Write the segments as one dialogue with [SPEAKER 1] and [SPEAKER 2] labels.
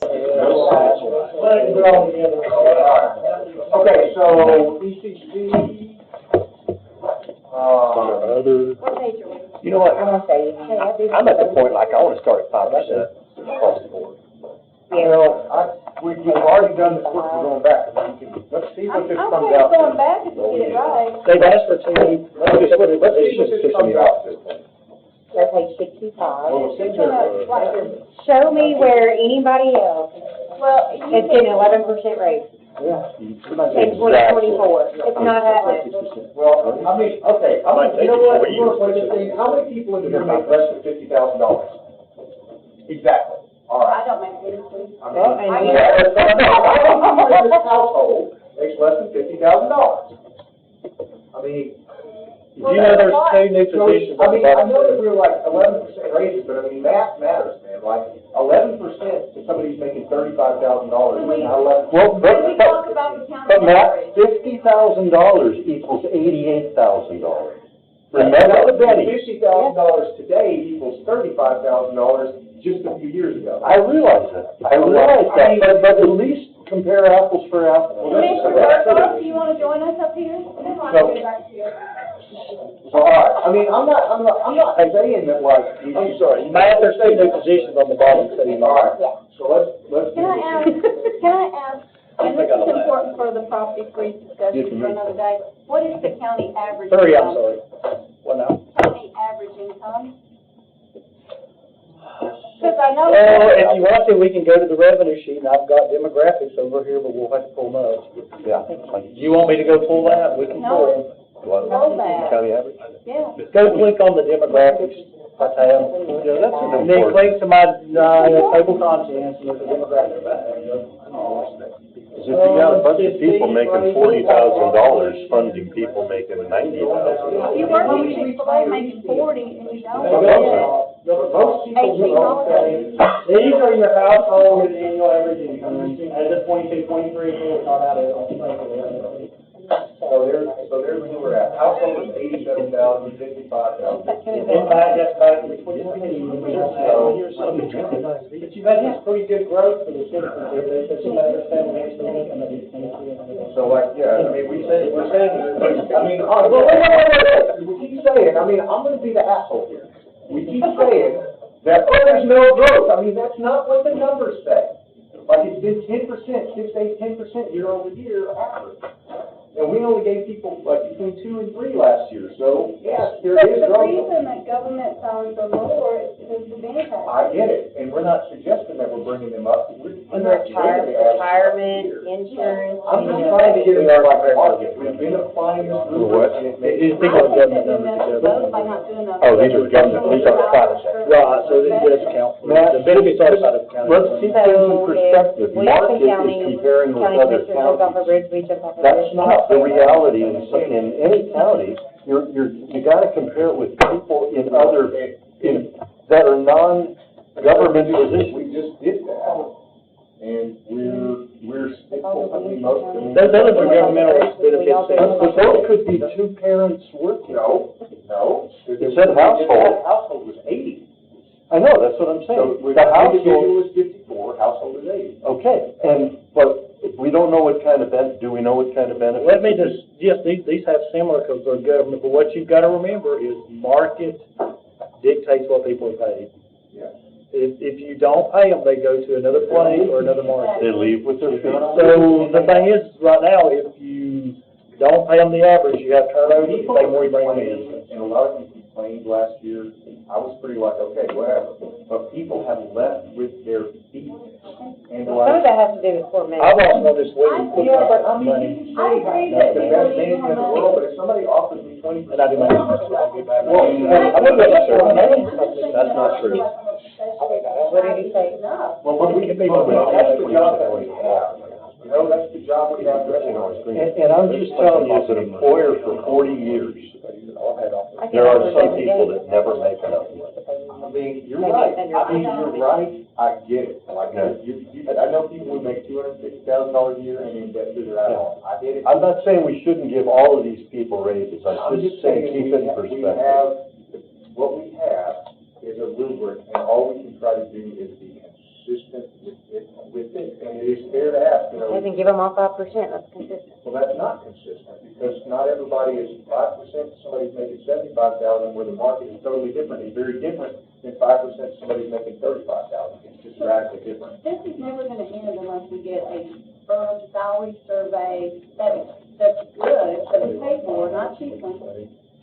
[SPEAKER 1] Okay, so ECC,
[SPEAKER 2] You know what, I'm at the point, like, I wanna start at 5% across the board.
[SPEAKER 1] you know, we've already done this work, we're going back, let's see what this comes out.
[SPEAKER 3] I'm going back if you get it right.
[SPEAKER 4] They've asked for two.
[SPEAKER 1] Let's see what this comes out to.
[SPEAKER 5] They're page 65.
[SPEAKER 1] Well,
[SPEAKER 3] It's gonna, like,
[SPEAKER 5] Show me where anybody else
[SPEAKER 3] well,
[SPEAKER 5] has
[SPEAKER 3] you
[SPEAKER 5] seen
[SPEAKER 3] can,
[SPEAKER 5] 11% raise
[SPEAKER 1] Yeah.
[SPEAKER 5] in 2024. It's not happening.
[SPEAKER 1] Well, I mean, okay, you know what, how many people in here make less than $50,000? Exactly, all right.
[SPEAKER 3] I don't make anything.
[SPEAKER 1] I
[SPEAKER 5] Well,
[SPEAKER 1] mean,
[SPEAKER 5] and
[SPEAKER 1] this household makes less than $50,000. I mean,
[SPEAKER 4] You know, there's two new positions
[SPEAKER 1] I
[SPEAKER 4] on the
[SPEAKER 1] mean, I
[SPEAKER 4] bottom.
[SPEAKER 1] know that we're like 11% raises, but I mean, math matters, man, like 11% to somebody who's making $35,000,
[SPEAKER 3] Can we-
[SPEAKER 1] not 11.
[SPEAKER 6] Well,
[SPEAKER 3] When we talk about the county
[SPEAKER 6] but Matt,
[SPEAKER 3] average,
[SPEAKER 6] $50,000 equals $88,000. Remember the penny.
[SPEAKER 1] $50,000 today equals $35,000 just a few years ago.
[SPEAKER 6] I realize that, but at least compare apples for apples.
[SPEAKER 3] Commissioner Burkhardt, do you wanna join us up here? Come on,
[SPEAKER 1] So-
[SPEAKER 3] get back here.
[SPEAKER 1] So, all right, I mean, I'm not saying that like.
[SPEAKER 4] I'm sorry, Matt, there's two new positions on the bottom, so you
[SPEAKER 1] All
[SPEAKER 4] know.
[SPEAKER 1] right, so let's.
[SPEAKER 3] Can I ask, and this is important for the property-free discussion for another day, what is the county average?
[SPEAKER 4] Three, I'm
[SPEAKER 3] income?
[SPEAKER 4] sorry. What now?
[SPEAKER 3] County average income? Because I know.
[SPEAKER 4] Well, if you want to, we can go to the revenue sheet, and I've got demographics over here, but we'll have to pull them up.
[SPEAKER 6] Yeah.
[SPEAKER 4] You want me to go pull that? We can pull them.
[SPEAKER 3] Know that,
[SPEAKER 6] County average?
[SPEAKER 3] yeah.
[SPEAKER 4] Go click on the demographics, I tab.
[SPEAKER 6] Yeah, that's an
[SPEAKER 4] And then
[SPEAKER 6] important.
[SPEAKER 4] click to my, table contents, and there's a demographic back there.
[SPEAKER 6] If you got a bunch of people making $40,000 funding people making $90,000.
[SPEAKER 3] If you work at Chick-fil-A making 40 and you don't
[SPEAKER 1] But
[SPEAKER 3] get
[SPEAKER 1] most people who don't say.
[SPEAKER 4] These are your household and annual average income, as of 22, 23, it's not out of it.
[SPEAKER 1] So there's where we're at, household is 87,000, 55,000.
[SPEAKER 4] In fact, that's back to 2020. But you've had this pretty good growth for the citizens here, there's some understanding of this.
[SPEAKER 1] So like, yeah, I mean, we're saying, I mean, well, wait, we keep saying, I mean, I'm gonna be the asshole here. We keep saying that, oh, there's no growth, I mean, that's not what the numbers say. Like, it's been 10%, 6, 8, 10% year over year average. And we only gave people like between 2 and 3 last year, so yes, there
[SPEAKER 3] But
[SPEAKER 1] is
[SPEAKER 3] the
[SPEAKER 1] growth.
[SPEAKER 3] reason that government salaries are lower is because of the impact.
[SPEAKER 1] I get it, and we're not suggesting that we're bringing them up. We're not bringing
[SPEAKER 5] Retirement,
[SPEAKER 1] the average up here.
[SPEAKER 5] insurance.
[SPEAKER 1] I'm just trying to get it more like a market. We've been applying this rubric, and it makes.
[SPEAKER 4] These people have got the numbers together.
[SPEAKER 3] By not doing enough.
[SPEAKER 6] Oh, these are government, these are private sector.
[SPEAKER 4] Right, so this does count.
[SPEAKER 6] Matt,
[SPEAKER 4] The benefits are out of the county.
[SPEAKER 6] Let's keep things in perspective. Market is comparing with other
[SPEAKER 5] County commissioner jump off a
[SPEAKER 6] counties.
[SPEAKER 5] bridge, we jump off a bridge.
[SPEAKER 6] That's not the reality in any county. You gotta compare it with people in other, that are non-government positions.
[SPEAKER 1] We just did that, and we're still, I mean, most, I mean.
[SPEAKER 4] Those are governmental benefits.
[SPEAKER 6] But those could be two parents working.
[SPEAKER 1] No.
[SPEAKER 6] It said household.
[SPEAKER 1] Household was 80.
[SPEAKER 6] I know, that's what I'm
[SPEAKER 1] So
[SPEAKER 6] saying. The
[SPEAKER 1] individual
[SPEAKER 6] household,
[SPEAKER 1] is 54, household is 80.
[SPEAKER 6] okay, but we don't know what kind of do we know what kind of benefits?
[SPEAKER 4] Let me just, yes, these have similar because they're government, but what you've got to remember is market dictates what people are paid.
[SPEAKER 1] Yeah.
[SPEAKER 4] If you don't pay them, they go to another place or another market.
[SPEAKER 6] They leave with their feet.
[SPEAKER 4] So the thing is, right now, if you don't pay them the average, you have turnover, the more you bring them in.
[SPEAKER 1] And a lot of people complained last year, I was pretty like, okay, whatever, but people have left with their feet. And
[SPEAKER 5] Some of
[SPEAKER 1] like.
[SPEAKER 5] that has to do with poor
[SPEAKER 4] I've
[SPEAKER 5] management.
[SPEAKER 4] also know this week.
[SPEAKER 1] Yeah, but I mean, you
[SPEAKER 3] I
[SPEAKER 1] can
[SPEAKER 3] agree
[SPEAKER 1] say
[SPEAKER 3] that
[SPEAKER 1] the
[SPEAKER 3] people
[SPEAKER 1] best
[SPEAKER 3] need
[SPEAKER 1] management in the
[SPEAKER 3] more
[SPEAKER 1] world, but if somebody offers me 20%.
[SPEAKER 4] And I do my numbers, so I'll get back.
[SPEAKER 1] Well,
[SPEAKER 6] I'm not really sure. That's not true.
[SPEAKER 5] What did he say?
[SPEAKER 1] Well, when we, that's the job that we have. You know, that's the job we have.
[SPEAKER 6] And I'm just telling you, as an employer for 40 years, there are some people that never make enough money.
[SPEAKER 1] I mean, you're right. I get it. Like, I know people who make $250,000 a year and then debt through their home. I get it.
[SPEAKER 6] I'm not saying we shouldn't give all of these people raises, I'm just saying keep it in perspective.
[SPEAKER 1] What we have is a rubric, and all we can try to do is be consistent with and it is fair to ask, you know,
[SPEAKER 5] They can give them all 5%, that's consistent.
[SPEAKER 1] well, that's not consistent, because not everybody is 5%, somebody's making 75,000, where the market is totally different, it's very different than 5%, somebody's making 35,000, it's just radically different.
[SPEAKER 3] This is never gonna end unless we get a firm salary survey that's good, that we pay for, not cheap one,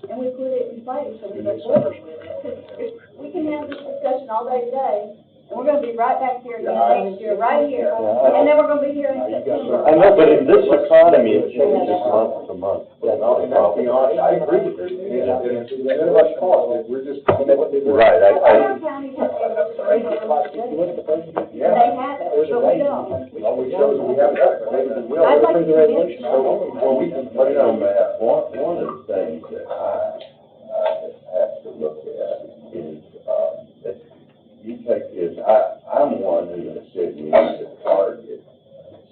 [SPEAKER 3] and we put it in place so we go forward with it. 'Cause we can have this discussion all day today, and we're gonna be right back here again next year, right here, and then we're gonna be here in September.
[SPEAKER 6] I know, but in this economy, it changes month to month.
[SPEAKER 1] And that's beyond, I agree with you, it's none of us cost, we're just.
[SPEAKER 6] Right,
[SPEAKER 3] Other counties have
[SPEAKER 1] Yeah.
[SPEAKER 3] they have it, but we don't.
[SPEAKER 1] Well, we show that we have that, but maybe we will.
[SPEAKER 3] I'd like to see it.
[SPEAKER 1] Well, we can,
[SPEAKER 7] But, you know, Matt, one of the things that I have to look at is, that you take this, I'm one who has said we need to target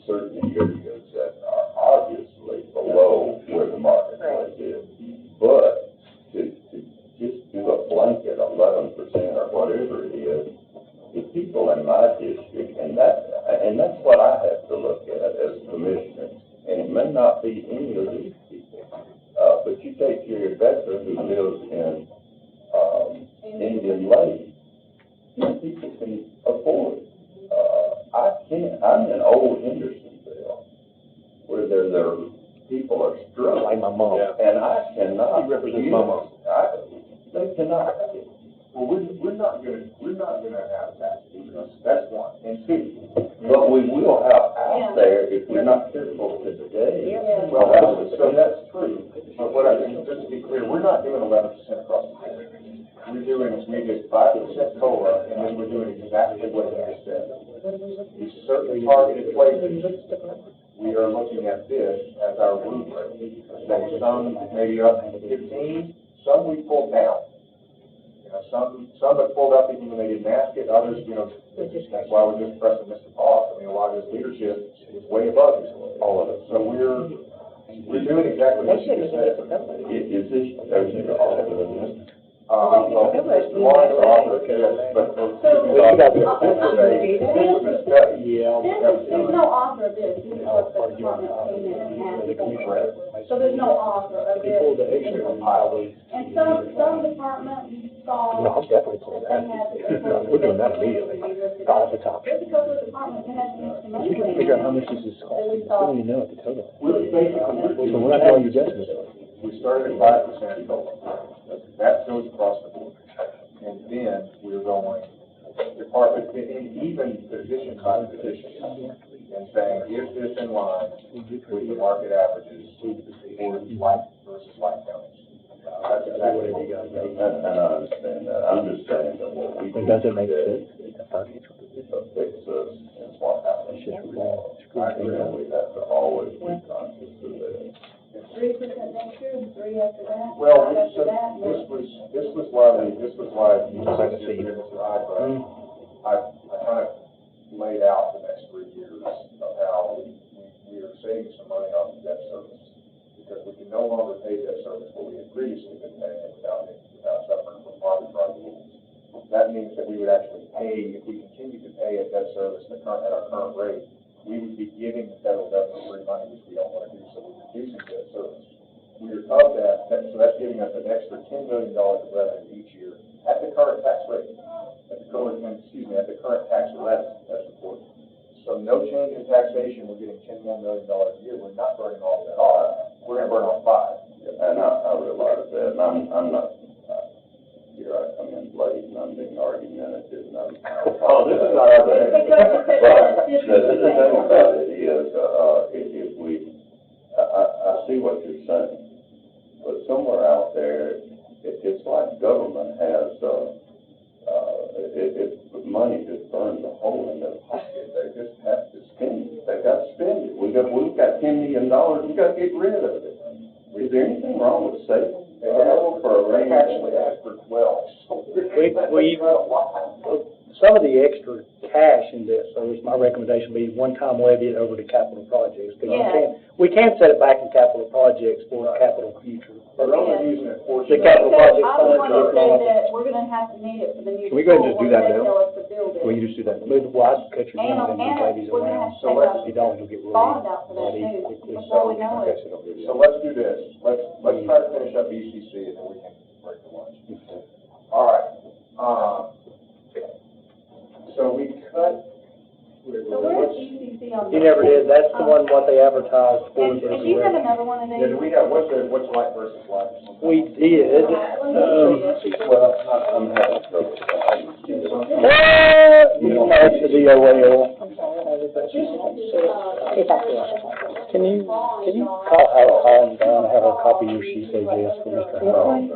[SPEAKER 7] certain areas that are obviously below where the marketplace is. But to just do a blanket 11% or whatever it is, the people in my district, and that's what I have to look at as commissioner, and it may not be any of these people. But you take your Rebecca who lives in, Indian Lake, people can afford it. I can't, I'm in old Hendersonville, where their people are struggling.
[SPEAKER 2] Like my mom.
[SPEAKER 7] And I cannot.
[SPEAKER 2] He represents my mom.
[SPEAKER 7] They cannot.
[SPEAKER 1] well, we're not gonna have that, that's one, and two.
[SPEAKER 7] But we will have out there if we're not careful today.
[SPEAKER 1] Well, that's true, but what I think, just to be clear, we're not doing 11% across the board. We did 5% COLA, and then we're doing exactly what you just said. These certain targeted places, we are looking at this as our rubric. So some maybe up to 15, some we pulled down. You know, some have pulled up even when they didn't ask it, others, you know, that's why we're just pressing Mr. Foss. I mean, a lot of his leadership is way above his, all of it. So we're doing exactly what you just said.
[SPEAKER 7] Is this, there's an offer,
[SPEAKER 1] Well, Mr. Lawrence offered this, but this was a study.
[SPEAKER 3] There's no author of this, this is what the department came in and asked for. So there's no author of this. And some departments saw
[SPEAKER 2] No, I'm definitely
[SPEAKER 3] that
[SPEAKER 2] pulling
[SPEAKER 3] they
[SPEAKER 2] that.
[SPEAKER 3] had.
[SPEAKER 2] We're doing that immediately, off the top.
[SPEAKER 3] Just because the department has some money.
[SPEAKER 2] We can figure out how much this is costing, we don't even know at the total.
[SPEAKER 1] We're basically,
[SPEAKER 2] So we're not doing your guesses.
[SPEAKER 1] we started at 5% COLA. That goes across the board. And then we're going department, and even position by position, and saying, is this in line with the market averages for light versus light counties? That's exactly what we got.
[SPEAKER 7] and I understand that, I'm just saying that what we.
[SPEAKER 2] But does it make sense?
[SPEAKER 7] Affects us and what happens. I agree, we have to always be conscious of that.
[SPEAKER 3] 3% next year, and 3 after that.
[SPEAKER 1] Well,
[SPEAKER 3] 5 after that.
[SPEAKER 1] this was why you decided to see Mr. Hyde, I kind of laid out the next 3 years of how we are saving some money on debt service. Because we can no longer pay debt service what we had previously been paying without suffering from arbitrary rules. That means that we would actually pay, if we continue to pay a debt service at our current rate, we would be giving the federal government free money, which we don't want to do, so we're reducing debt service. We are of that, so that's giving us an extra $10 million of revenue each year at the current tax rate, at the current tax levy, that's important. So no change in taxation, we're getting $10 more million a year, we're not burning all that off, we're gonna burn off 5.
[SPEAKER 7] And I realize that, and I'm not, here I come in late, and I'm being argumentative, and I'm.
[SPEAKER 1] Oh, this is not our day.
[SPEAKER 7] But the thing about it is, if we, I see what you're saying, but somewhere out there, it's like government has, if money just burns a hole in their pocket, they just have to spend it, they got to spend it. We've got $10 million, we got to get rid of it. Is there anything wrong with saving?
[SPEAKER 1] They actually asked for 12.
[SPEAKER 4] Some of the extra cash in debt service, my recommendation would be one-time levy it over to capital projects. Because we can't set it back in capital projects for capital future.
[SPEAKER 1] We're only using it for.
[SPEAKER 4] The capital project
[SPEAKER 3] I don't want to say
[SPEAKER 4] fund.
[SPEAKER 3] that we're gonna have to need it for the new.
[SPEAKER 2] Can we go ahead and just do that
[SPEAKER 3] school
[SPEAKER 2] now?
[SPEAKER 3] when they tell us to build it.
[SPEAKER 2] Can we just do that?
[SPEAKER 4] Well, I'd cut your
[SPEAKER 3] And
[SPEAKER 2] down
[SPEAKER 3] on,
[SPEAKER 2] and move babies
[SPEAKER 3] we're gonna
[SPEAKER 2] around.
[SPEAKER 3] have to
[SPEAKER 1] So
[SPEAKER 3] take
[SPEAKER 1] let's-
[SPEAKER 3] a
[SPEAKER 4] If you don't, you'll get really
[SPEAKER 3] bond out for that
[SPEAKER 4] bloody
[SPEAKER 3] too,
[SPEAKER 4] quickly.
[SPEAKER 3] before we know
[SPEAKER 7] Okay,
[SPEAKER 3] it.
[SPEAKER 7] so don't do that.
[SPEAKER 1] So let's do this, let's try to finish up ECC and then we can break the lunch. All right, so we cut.
[SPEAKER 3] So where's ECC on?
[SPEAKER 4] You never did, that's the one, what they advertised for.
[SPEAKER 3] And do you have another one of these?
[SPEAKER 1] Yeah, do we have, what's light versus light?
[SPEAKER 4] We did,
[SPEAKER 7] Well, I'm having trouble.
[SPEAKER 4] you know, it's the DOL.
[SPEAKER 5] It's up to us.
[SPEAKER 4] Can you call Howard down and have her copy your she said yes for Mr. Howard?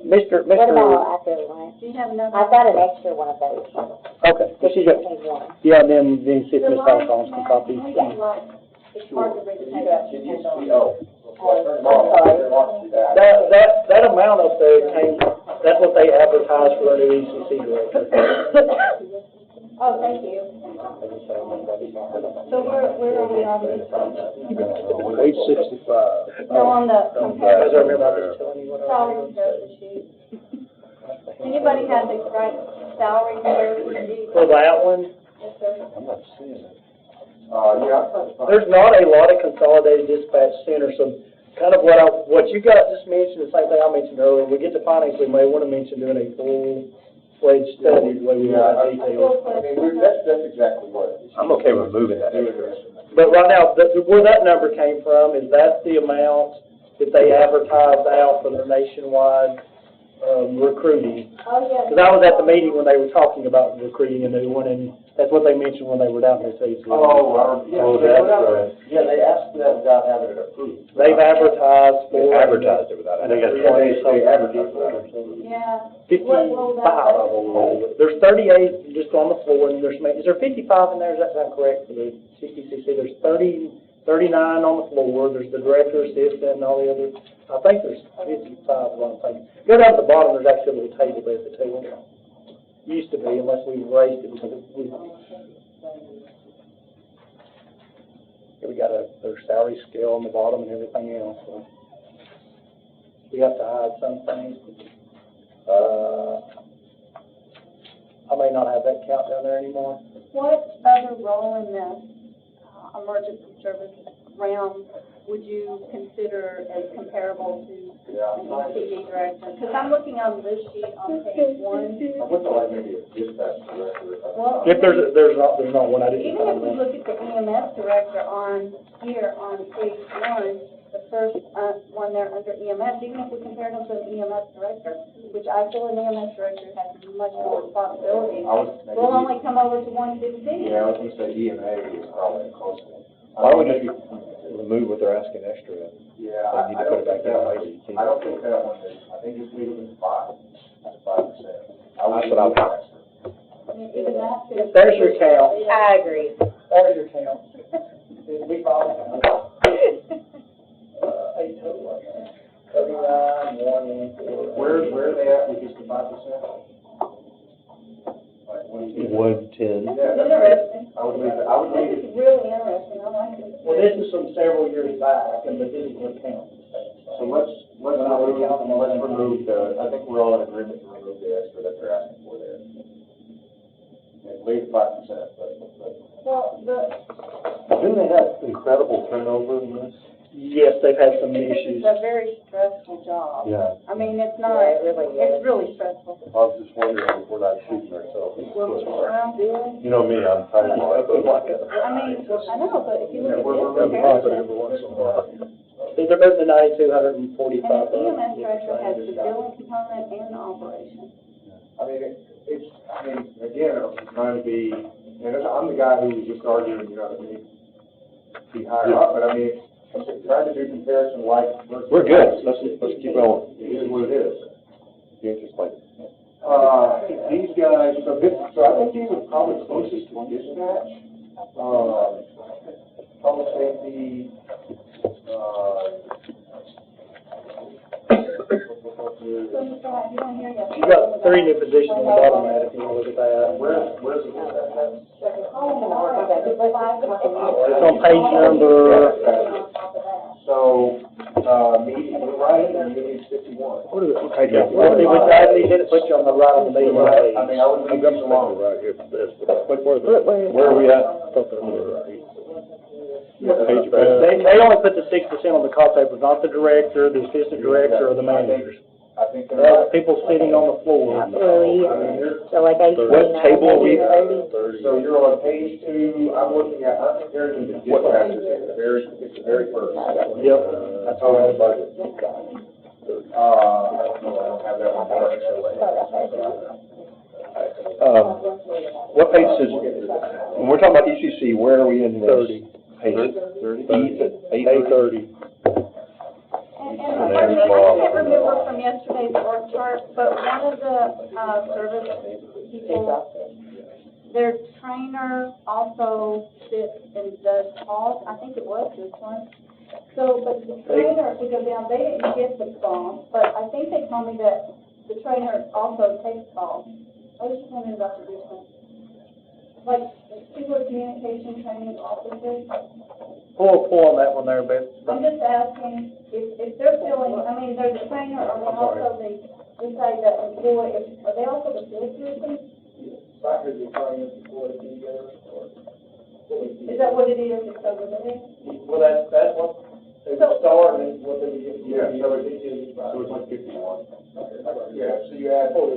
[SPEAKER 4] Mr.
[SPEAKER 5] What about after lunch?
[SPEAKER 3] Do you have another?
[SPEAKER 5] I've got an extra one of those.
[SPEAKER 4] Okay, well, she's got,
[SPEAKER 5] One.
[SPEAKER 4] yeah, and then see if
[SPEAKER 3] The
[SPEAKER 4] Ms.
[SPEAKER 3] light,
[SPEAKER 4] Howard can copy.
[SPEAKER 3] we can like, it's hard to read the paper.
[SPEAKER 4] That amount up there came, that's what they advertised for their new ECC director.
[SPEAKER 3] Oh, thank you. So where are we on this?
[SPEAKER 4] Page 65.
[SPEAKER 3] No, on the
[SPEAKER 4] Because I
[SPEAKER 3] comparison.
[SPEAKER 4] remember I was telling you what I
[SPEAKER 3] Salary
[SPEAKER 4] was
[SPEAKER 3] comparison sheet. Anybody have the right salary comparison sheet?
[SPEAKER 4] For that one,
[SPEAKER 3] Yes, sir.
[SPEAKER 7] I'm not seeing it.
[SPEAKER 1] Yeah.
[SPEAKER 4] there's not a lot of consolidated dispatch centers, so kind of what you got just mentioned, the same thing I mentioned earlier, we get to finance, we may want to mention doing a full-fledged study, the way we have details.
[SPEAKER 1] I mean, that's exactly what.
[SPEAKER 2] I'm okay with moving that extra.
[SPEAKER 4] But right now, where that number came from is that's the amount that they advertised out for their nationwide, recruiting.
[SPEAKER 3] Oh, yes.
[SPEAKER 4] Because I was at the meeting when they were talking about recruiting a new one, and that's what they mentioned when they were down here too. So
[SPEAKER 1] That's right. Yeah, they asked for that without having it approved.
[SPEAKER 4] they've advertised for.
[SPEAKER 2] They advertised it without it.
[SPEAKER 4] I think that's
[SPEAKER 1] They advertised for it.
[SPEAKER 3] Yeah.
[SPEAKER 4] 55 of them. There's 38 just on the floor, and is there 55 in there? Does that sound correct for the CPCC? There's 39 on the floor, there's the director, assistant, and all the others. I think there's 55 is what I'm thinking. Go down to the bottom, there's actually a little table there at the table. Used to be, unless we erased it because we got their salary scale on the bottom and everything else, so. We have to hide some things. I may not have that count down there anymore.
[SPEAKER 3] What other role in the emergency services realm would you consider as comparable to an ECD director? Because I'm looking on this sheet on page 1.
[SPEAKER 1] I would like maybe a dispatch director.
[SPEAKER 3] Well,
[SPEAKER 4] If there's not one, I didn't
[SPEAKER 3] even if
[SPEAKER 4] find
[SPEAKER 3] we
[SPEAKER 4] one.
[SPEAKER 3] look at the EMS director on here on page 1, the first one there under EMS, even if we compare them to an EMS director, which I feel an EMS director has much more responsibility, we'll only come over to 115.
[SPEAKER 1] Yeah, I was gonna say EMA is probably the closest.
[SPEAKER 2] Why would you remove what they're asking extra?
[SPEAKER 1] Yeah,
[SPEAKER 2] They need to put it back down later. You can't-
[SPEAKER 1] I don't think that one is, I think it's legal to 5%.
[SPEAKER 2] That's what I would ask.
[SPEAKER 3] I mean, even that could.
[SPEAKER 4] There's your count.
[SPEAKER 5] I agree.
[SPEAKER 4] There's your count. We probably, 8 total, I think. 39, 1, 4.
[SPEAKER 1] Where are they at with just the 5%? Like 110?
[SPEAKER 2] 110.
[SPEAKER 3] This is interesting.
[SPEAKER 1] I would leave it,
[SPEAKER 3] This is really interesting, I like it.
[SPEAKER 4] Well, this is from several years back, and but this is what counts.
[SPEAKER 1] so let's remove I think we're all in agreement to remove the extra that they're asking for there. And leave 5%, but.
[SPEAKER 3] Well,
[SPEAKER 6] Didn't they have incredible turnover in this?
[SPEAKER 4] Yes, they've had some
[SPEAKER 3] this
[SPEAKER 4] issues.
[SPEAKER 3] is a very stressful job.
[SPEAKER 6] Yeah.
[SPEAKER 3] I mean, it's not,
[SPEAKER 5] Yeah, it really is.
[SPEAKER 3] it's really stressful.
[SPEAKER 6] I was just wondering if we're not shooting ourselves in the foot.
[SPEAKER 3] Well,
[SPEAKER 6] You know me, I'm tired of
[SPEAKER 3] I mean, I know, but if you look at this comparison,
[SPEAKER 4] They're both the
[SPEAKER 3] and
[SPEAKER 4] 9,245.
[SPEAKER 3] the EMS director has the billing component and the operation.
[SPEAKER 1] I mean, again, I'm trying to be, and I'm the guy who was just arguing, you know, that we need to be higher up, but I mean, I'm trying to do comparison like versus.
[SPEAKER 2] We're good. Let's keep going.
[SPEAKER 1] It is what it is.
[SPEAKER 2] Be interesting.
[SPEAKER 1] These guys, so I think these are probably closest to dispatch. Public safety,
[SPEAKER 4] You got 3 new positions on the bottom of that, if you want to look at that.
[SPEAKER 1] where's the dispatch?
[SPEAKER 4] It's on page number,
[SPEAKER 1] So, median, we're right in there, median 51.
[SPEAKER 2] What is it? What page is it?
[SPEAKER 4] well, see, we didn't put you on the right on the meeting.
[SPEAKER 1] I mean, I would leave these alone.
[SPEAKER 2] Right here for this. Look further.
[SPEAKER 5] Look where.
[SPEAKER 6] Where are we at?
[SPEAKER 4] They only put the 6% on the cost papers, not the director, the assistant director, or the managers.
[SPEAKER 1] I think
[SPEAKER 4] They have people sitting on the floor.
[SPEAKER 5] Really? So like 18,
[SPEAKER 6] What table are we-
[SPEAKER 5] 30?
[SPEAKER 1] So you're on page 2, I'm looking at, I think there's the dispatches, it's the very first.
[SPEAKER 4] Yep.
[SPEAKER 1] That's all the budget. I don't know, I don't have that one.
[SPEAKER 6] What page is, when we're talking about ECC, where are we in this?
[SPEAKER 4] 30.
[SPEAKER 6] Page 30?
[SPEAKER 4] A30.
[SPEAKER 3] And I can't remember from yesterday's org chart, but one of the, service people, their trainer also sits and does calls, I think it was this one. So, but the trainer, if we go down, they didn't get the phone, but I think they told me that the trainer also takes calls. I was just wondering about the difference. Like, people with communication training officers,
[SPEAKER 4] Pull on that one there, Beth.
[SPEAKER 3] I'm just asking if they're filling, I mean, they're the trainer, are they also the, let's say the employee, are they also the field person? Is that what it is, it's over there?
[SPEAKER 1] Well, that's what, they
[SPEAKER 3] So-
[SPEAKER 1] started, what they did. Yeah, so it's like 51. Yeah, so you add. 25.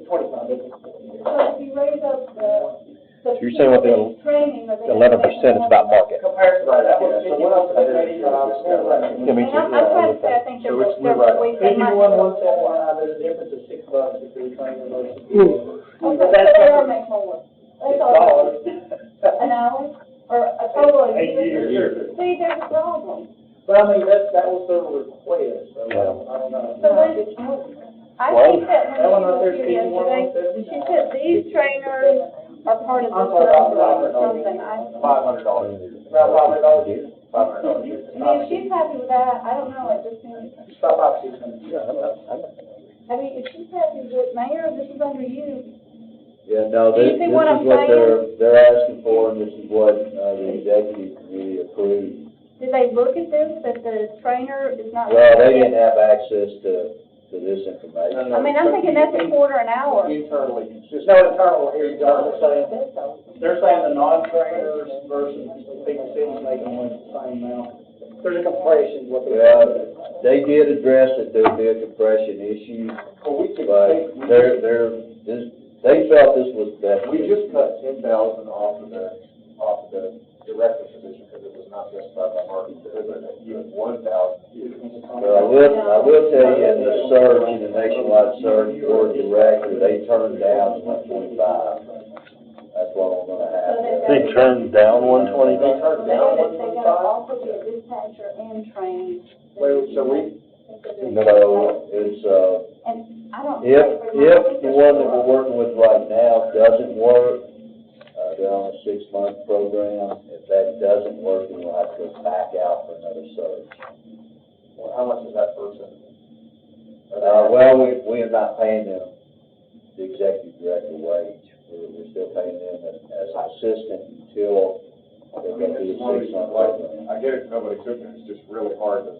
[SPEAKER 3] So if you raise up the
[SPEAKER 6] So you're saying what the
[SPEAKER 3] training, are they?
[SPEAKER 6] 11% is about market.
[SPEAKER 1] Compared to that, so what else is there?
[SPEAKER 6] Give me
[SPEAKER 3] And I'm trying to say, I think they're,
[SPEAKER 6] So it's-
[SPEAKER 3] they're,
[SPEAKER 6] we're right.
[SPEAKER 3] they might.
[SPEAKER 4] 51,179, there's a difference of $6 if you're training versus.
[SPEAKER 3] Okay, so they are making more. That's all. An hour, or a total of a year? See, there's a problem.
[SPEAKER 1] But I mean, that was their request, so I don't know.
[SPEAKER 3] So when, I think that when she was here yesterday, she said these trainers are part of this number or something.
[SPEAKER 1] $500. About $500. $500.
[SPEAKER 3] I mean, if she's happy with that, I don't know, it just seems,
[SPEAKER 1] Stop out 600.
[SPEAKER 3] I mean, if she's happy with mayor, this is under you.
[SPEAKER 7] Yeah, no,
[SPEAKER 3] Do you
[SPEAKER 7] this
[SPEAKER 3] see
[SPEAKER 7] is
[SPEAKER 3] what I'm
[SPEAKER 7] what
[SPEAKER 3] saying?
[SPEAKER 7] they're asking for, and this is what, the executive committee approved.
[SPEAKER 3] Did they look at this, that the trainer is not?
[SPEAKER 7] Well, they didn't have access to this information.
[SPEAKER 3] I mean, I'm thinking that's a quarter an hour.
[SPEAKER 1] Internally, just.
[SPEAKER 4] No, internal, here you go, they're saying the non-trainers versus the people sitting making the same amount. There's a compression, what they're.
[SPEAKER 7] Well, they did address that there'd be a compression issue,
[SPEAKER 1] Well, we could
[SPEAKER 7] but
[SPEAKER 1] take,
[SPEAKER 7] they felt this was best.
[SPEAKER 1] we just cut 10,000 off of the director position, because it was not justified by market, because even 1,000.
[SPEAKER 7] Well, I will tell you, in the search, in the nationwide search for director, they turned down 125. That's what we're gonna have.
[SPEAKER 6] They turned down 125?
[SPEAKER 1] They turned
[SPEAKER 3] They
[SPEAKER 1] down
[SPEAKER 3] gotta
[SPEAKER 1] 125?
[SPEAKER 3] also be a dispatcher and trained.
[SPEAKER 1] Well, so we,
[SPEAKER 7] So, it's,
[SPEAKER 3] And I don't.
[SPEAKER 7] if the one that we're working with right now doesn't work, they're on a 6-month program. If that doesn't work, then we'll have to go back out for another search.
[SPEAKER 1] well, how much is that person?
[SPEAKER 7] Well, we are not paying them the executive director wage. We're still paying them as an assistant until they go through the 6-month program.
[SPEAKER 1] I get it, nobody took it, it's just really hard to.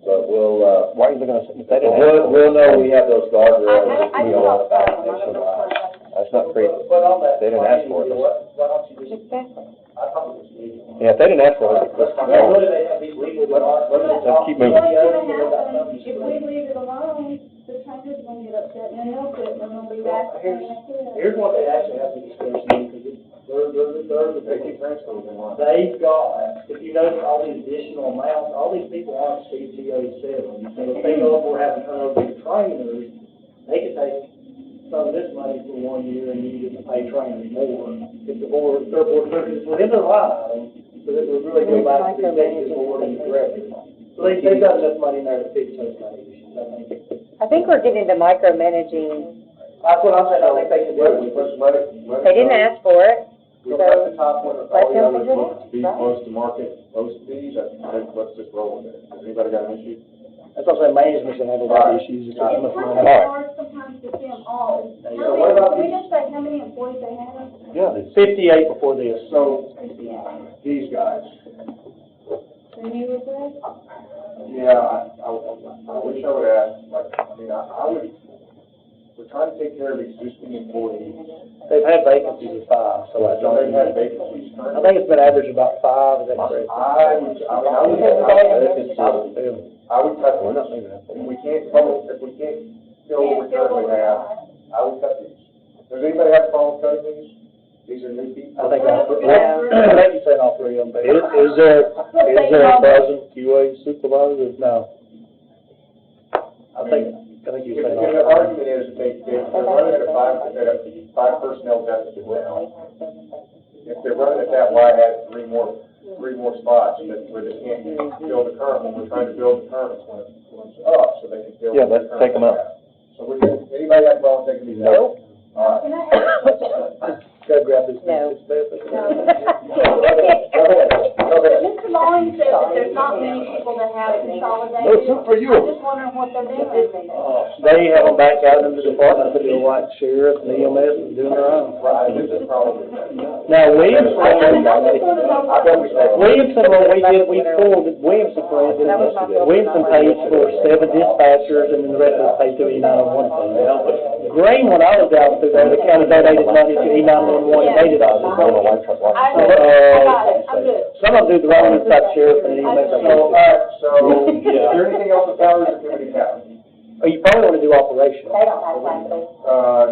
[SPEAKER 7] But we'll,
[SPEAKER 6] Why are you looking at, if they didn't ask for it,
[SPEAKER 7] we'll know we have those guardrails.
[SPEAKER 3] I
[SPEAKER 7] We
[SPEAKER 3] know
[SPEAKER 7] all
[SPEAKER 3] about that one, I don't
[SPEAKER 7] nationwide.
[SPEAKER 3] know.
[SPEAKER 6] that's not crazy.
[SPEAKER 4] But on that.
[SPEAKER 6] They didn't ask for it.
[SPEAKER 4] Why don't you just,
[SPEAKER 5] Exactly.
[SPEAKER 4] I thought it was legal.
[SPEAKER 6] Yeah, if they didn't ask for it, let's
[SPEAKER 4] What
[SPEAKER 6] go.
[SPEAKER 4] do they have these legal, but aren't, what is it?
[SPEAKER 6] Let's keep moving.
[SPEAKER 3] What's gonna happen if we leave it alone, the trainer's gonna get upset, and then they'll quit, and then they'll be back.
[SPEAKER 4] Here's what they actually have to discuss, because they're the
[SPEAKER 1] They keep transferring them on.
[SPEAKER 4] they've got, if you notice all these additional amounts, all these people aren't CTO 7. So if they know if we're having turnover of trainers, they could take some of this money for 1 year and use it to pay trainers more. If the board, their board, it's within their line item, so that would really go back to the executive board and the director. So they've got enough money in there to fix those money issues, I think.
[SPEAKER 5] I think we're getting into micromanaging.
[SPEAKER 4] That's what I'm saying, I think they can do it.
[SPEAKER 5] They didn't ask for it.
[SPEAKER 1] We'll cut the top one,
[SPEAKER 5] Let
[SPEAKER 1] all the
[SPEAKER 5] them
[SPEAKER 1] others
[SPEAKER 5] figure it
[SPEAKER 1] look to be
[SPEAKER 5] out, right?
[SPEAKER 1] close to market, most fees, let's just roll with it. Has anybody got an issue?
[SPEAKER 4] That's what I'm saying, management should handle that issues. If
[SPEAKER 3] It's
[SPEAKER 4] there's
[SPEAKER 3] kind
[SPEAKER 4] enough
[SPEAKER 3] of
[SPEAKER 4] money.
[SPEAKER 6] Alright.
[SPEAKER 3] hard sometimes to see them all.
[SPEAKER 1] So what about
[SPEAKER 3] Can we just say how many employees they have?
[SPEAKER 6] Yeah, it's
[SPEAKER 4] 58 before this.
[SPEAKER 1] So,
[SPEAKER 3] 58.
[SPEAKER 1] these guys,
[SPEAKER 3] The new request?
[SPEAKER 1] yeah, I wish I would ask, like, I mean, I would, for trying to take care of existing employees.
[SPEAKER 4] They've had vacancies of 5, so I
[SPEAKER 1] So they've had
[SPEAKER 4] don't,
[SPEAKER 1] vacancies
[SPEAKER 4] I
[SPEAKER 1] currently.
[SPEAKER 4] think it's been average about 5, is that correct?
[SPEAKER 1] I would cut these. If we can't fill what we currently have, I would cut these. Does anybody have a problem cutting these? These are new people.
[SPEAKER 4] I think you said all 3 of them.
[SPEAKER 6] Is there a present QA supervisor?
[SPEAKER 4] No. I think you
[SPEAKER 1] If
[SPEAKER 4] said all
[SPEAKER 1] the
[SPEAKER 4] 3.
[SPEAKER 1] argument is that they're running at a 5 personnel deficit now. If they're running at that, why add three more spots where they can't build the current one? We're trying to build the current ones up so they can build.
[SPEAKER 6] Yeah, let's take them out.
[SPEAKER 1] So anybody have a problem taking these out?
[SPEAKER 5] Nope.
[SPEAKER 1] All right.
[SPEAKER 3] Can I ask?
[SPEAKER 4] Go grab this.
[SPEAKER 5] No.
[SPEAKER 4] this bed.
[SPEAKER 1] Go ahead.
[SPEAKER 3] Mr. Long said that there's not many people that have consolidated.
[SPEAKER 6] No, it's not for you.
[SPEAKER 3] I'm just wondering what they're doing.
[SPEAKER 4] They have them back out in the department, put it like sheriff and EMS and doing their own.
[SPEAKER 1] Right, this is probably.
[SPEAKER 4] Now, Williamson,
[SPEAKER 3] I just wanna know what they're doing.
[SPEAKER 4] Williamson, when we pulled Williamson, for instance, Williamson paid for 7 dispatchers and then the rest of us paid through E911 fund. Green, when I was down through there, the county donated money to E911 and they did all this.
[SPEAKER 3] I got it, I'm good.
[SPEAKER 4] Some of them do their own inside sheriff and EMS.
[SPEAKER 1] So, all right, so, is there anything else the salaries or committee have?
[SPEAKER 4] Oh, you probably want to do operational.
[SPEAKER 5] They don't have capital.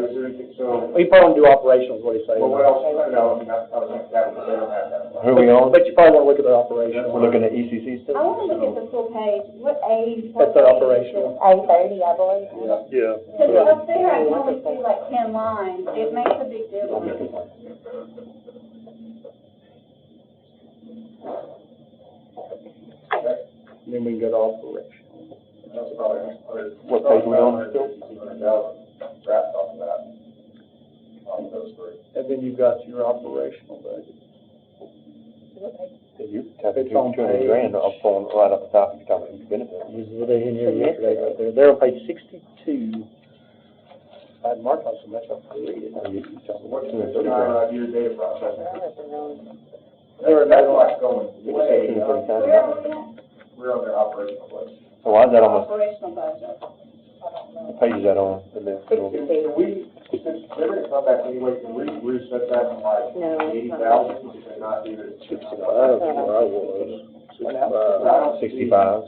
[SPEAKER 1] Is there anything, so,
[SPEAKER 4] Oh, you probably want to do operational is what he's saying.
[SPEAKER 1] well, what else, no, I mean, I was thinking that, but they don't have that.
[SPEAKER 6] Who are we on?
[SPEAKER 4] But you probably want to look at their operational.
[SPEAKER 6] We're looking at ECC
[SPEAKER 3] I
[SPEAKER 6] stuff?
[SPEAKER 3] wanna look at the full page, what age?
[SPEAKER 4] That's their operational.
[SPEAKER 5] A30, I believe.
[SPEAKER 6] Yeah.
[SPEAKER 3] Cause up there, I can only see like 10 lines, it makes a big difference.
[SPEAKER 4] And then we can go to operational.
[SPEAKER 1] That's probably.
[SPEAKER 6] What page are we on?
[SPEAKER 1] Wrapped off that. On those 3.
[SPEAKER 4] And then you've got your operational budget.
[SPEAKER 6] You tapped
[SPEAKER 4] It's on
[SPEAKER 6] $200,000 up on, right up the top of your top of benefits.
[SPEAKER 4] Were they in here yesterday right there? They're on page 62. I had marked on so much I could read it.
[SPEAKER 1] What's your data processing?
[SPEAKER 4] There are
[SPEAKER 1] That's
[SPEAKER 4] no,
[SPEAKER 1] why it's going way up.
[SPEAKER 3] Where are we at?
[SPEAKER 1] We're on their operational budget.
[SPEAKER 6] So why is that almost,
[SPEAKER 3] Operational budget.
[SPEAKER 6] what page is that on? And then,
[SPEAKER 1] Can we, since they're gonna come back anyway, can we reset that to like
[SPEAKER 5] No.
[SPEAKER 1] 80,000 and not do it?
[SPEAKER 6] 65.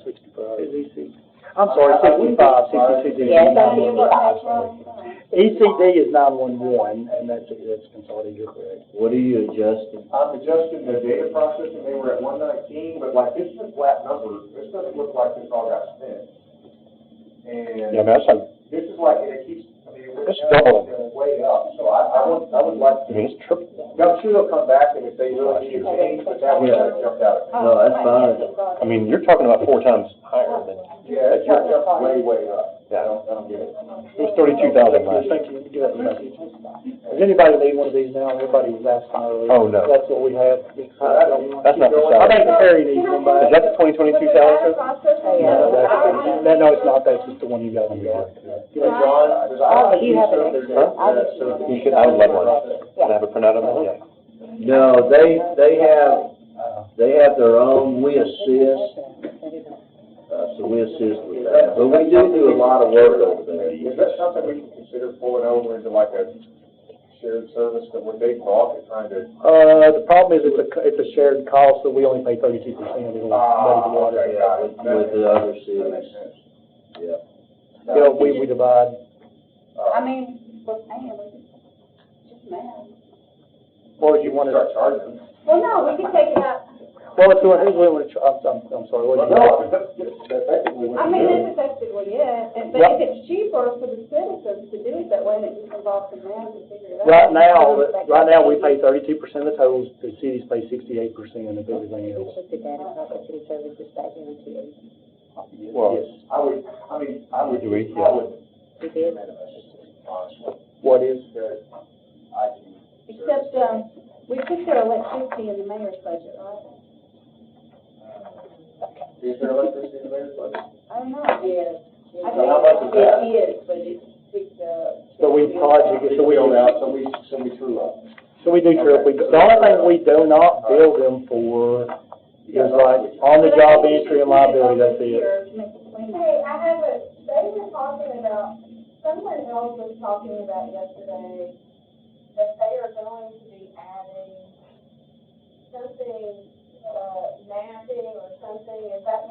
[SPEAKER 4] I'm sorry, 65, 62.
[SPEAKER 5] Yeah, it's on 65.
[SPEAKER 4] ECD is 911, and that's consolidated, you're correct.
[SPEAKER 6] What are you adjusting?
[SPEAKER 1] I'm adjusting the data processing, they were at 119, but like, this is a flat number, this doesn't look like this all got spent. And
[SPEAKER 6] Yeah, man, that's like,
[SPEAKER 1] this is like, and it keeps, I mean, it went
[SPEAKER 6] It's
[SPEAKER 1] down
[SPEAKER 6] double.
[SPEAKER 1] and way up, so I would like
[SPEAKER 6] I
[SPEAKER 1] to,
[SPEAKER 6] mean, it's triple.
[SPEAKER 1] I'm sure they'll come back and if they really need to change, but that was, that jumped out.
[SPEAKER 6] No, that's fine. I mean, you're talking about 4 times higher than,
[SPEAKER 1] Yeah, it jumped way up.
[SPEAKER 6] Yeah.
[SPEAKER 1] I don't get it.
[SPEAKER 6] it was 32,000 last year.
[SPEAKER 4] Thank you, give that message. Does anybody need one of these now? Everybody was asking earlier.
[SPEAKER 6] Oh, no.
[SPEAKER 4] That's what we had.
[SPEAKER 6] That's not the
[SPEAKER 4] I
[SPEAKER 6] salary.
[SPEAKER 4] think Terry needs one, but.
[SPEAKER 6] Is that the 2022 salary?
[SPEAKER 4] No, no, it's not, that's just the one you got.
[SPEAKER 1] You know, John, because I.
[SPEAKER 5] Oh, you have it.
[SPEAKER 6] You could, I would love one. Can I have a printout of it? Yeah.
[SPEAKER 8] No, they have their own, we assist, so we assist with that. But we do a lot of work over there.
[SPEAKER 1] Is that something we can consider pulling over into like a shared service that when they bought, they're trying to?
[SPEAKER 4] The problem is it's a shared cost, so we only pay 32% of the water.
[SPEAKER 1] Okay, got it.
[SPEAKER 8] With the other
[SPEAKER 1] That
[SPEAKER 8] cities.
[SPEAKER 1] makes sense.
[SPEAKER 8] Yeah.
[SPEAKER 4] You know, we divide.
[SPEAKER 3] I mean, we're paying, we just math.
[SPEAKER 4] Or do you want to?
[SPEAKER 1] Start charging them.
[SPEAKER 3] Well, no, we can take it out,
[SPEAKER 4] Well, it's, who's willing to, I'm sorry, what do you?
[SPEAKER 1] No, that's effectively what
[SPEAKER 3] I
[SPEAKER 1] it
[SPEAKER 3] mean,
[SPEAKER 1] is.
[SPEAKER 3] that's effectively it, and, but
[SPEAKER 4] Right.
[SPEAKER 3] if it's cheaper for the citizens to do it that way, then it just involves the math to figure it out.
[SPEAKER 4] Right now, we pay 32% of the totals, the cities pay 68% of everything else.
[SPEAKER 5] Put the data processing services back into it.
[SPEAKER 6] Well,
[SPEAKER 4] Yes.
[SPEAKER 1] I would,
[SPEAKER 6] Do we?
[SPEAKER 1] I would,
[SPEAKER 5] We did.
[SPEAKER 1] honestly,
[SPEAKER 4] What is?
[SPEAKER 1] because I can.
[SPEAKER 3] Except, we put their electricity in the mayor's budget, right?
[SPEAKER 1] Is there electricity in the mayor's budget?
[SPEAKER 3] I don't know. Yes. I
[SPEAKER 1] So how much is that?
[SPEAKER 3] It is, but it's,
[SPEAKER 4] So we project, so we,
[SPEAKER 1] build out, so we true up.
[SPEAKER 4] so we do true, the only thing we do not bill them for is like on-the-job entry and liability, that's it.
[SPEAKER 3] Hey, I have they were talking about Someone else was talking about yesterday that they are going to be adding something, mapping or something, is that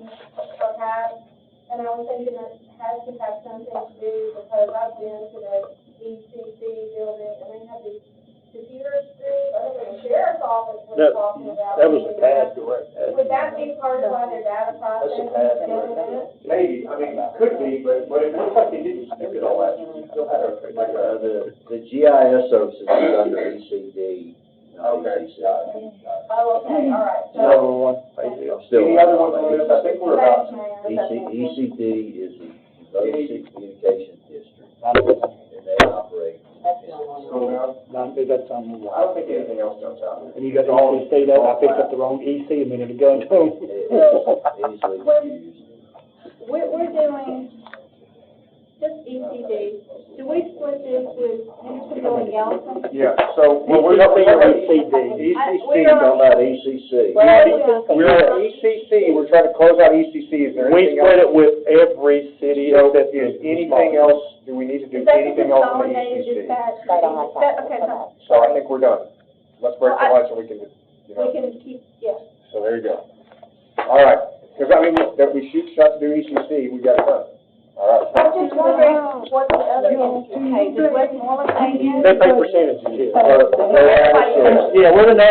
[SPEAKER 3] perhaps? And I was thinking it has to have something to do, because I've been to the ECC building, and they have these computer screens, I think the sheriff's office was talking about.
[SPEAKER 2] That was a pad, correct?
[SPEAKER 3] Would that be part of why their data processing is doing that?
[SPEAKER 1] Maybe, I mean, it could be, but if it looks like they didn't stick it all that, you still had a, like
[SPEAKER 8] The GIS services is under ECD, not
[SPEAKER 1] Okay.
[SPEAKER 8] ECC.
[SPEAKER 3] Oh, okay, all right. So-
[SPEAKER 4] Number one, page
[SPEAKER 8] I'm still.
[SPEAKER 1] Any other ones on this? I think we're about.
[SPEAKER 8] ECD is the Emergency Communications District, and they operate.
[SPEAKER 1] Scroll down.
[SPEAKER 4] That's on the
[SPEAKER 1] I don't think anything else jumps out.
[SPEAKER 4] And you got ECC, that, I picked up the wrong EC a minute ago, too.
[SPEAKER 8] Easily confused.
[SPEAKER 3] We're doing just ECD. Do we split this with Hendersonville and Gallatin?
[SPEAKER 1] Yeah, so, well,
[SPEAKER 4] we're talking about ECD.
[SPEAKER 8] Talking about ECC.
[SPEAKER 1] We're at ECC, we're trying to close out ECC, is there
[SPEAKER 4] We
[SPEAKER 1] anything
[SPEAKER 4] split
[SPEAKER 1] else?
[SPEAKER 4] it with every city
[SPEAKER 1] So,
[SPEAKER 4] except.
[SPEAKER 1] is anything else, do we need to do
[SPEAKER 3] Is that the
[SPEAKER 1] anything else on the
[SPEAKER 3] consolidated
[SPEAKER 1] ECC?
[SPEAKER 3] dispatch?
[SPEAKER 5] They don't have
[SPEAKER 3] That-
[SPEAKER 5] time.
[SPEAKER 3] Okay, so
[SPEAKER 1] So I think we're done. Let's break the
[SPEAKER 3] Well,
[SPEAKER 1] lunch and we can, you know,
[SPEAKER 3] we can keep, yeah.
[SPEAKER 1] so there you go. All right, because I mean, that we shoot shot to do ECC, we got it done. All right.
[SPEAKER 3] I was just wondering what the other pages, Westmoreland pages?
[SPEAKER 4] That's a percentage, yeah.
[SPEAKER 3] Everybody-
[SPEAKER 4] Yeah, we're the number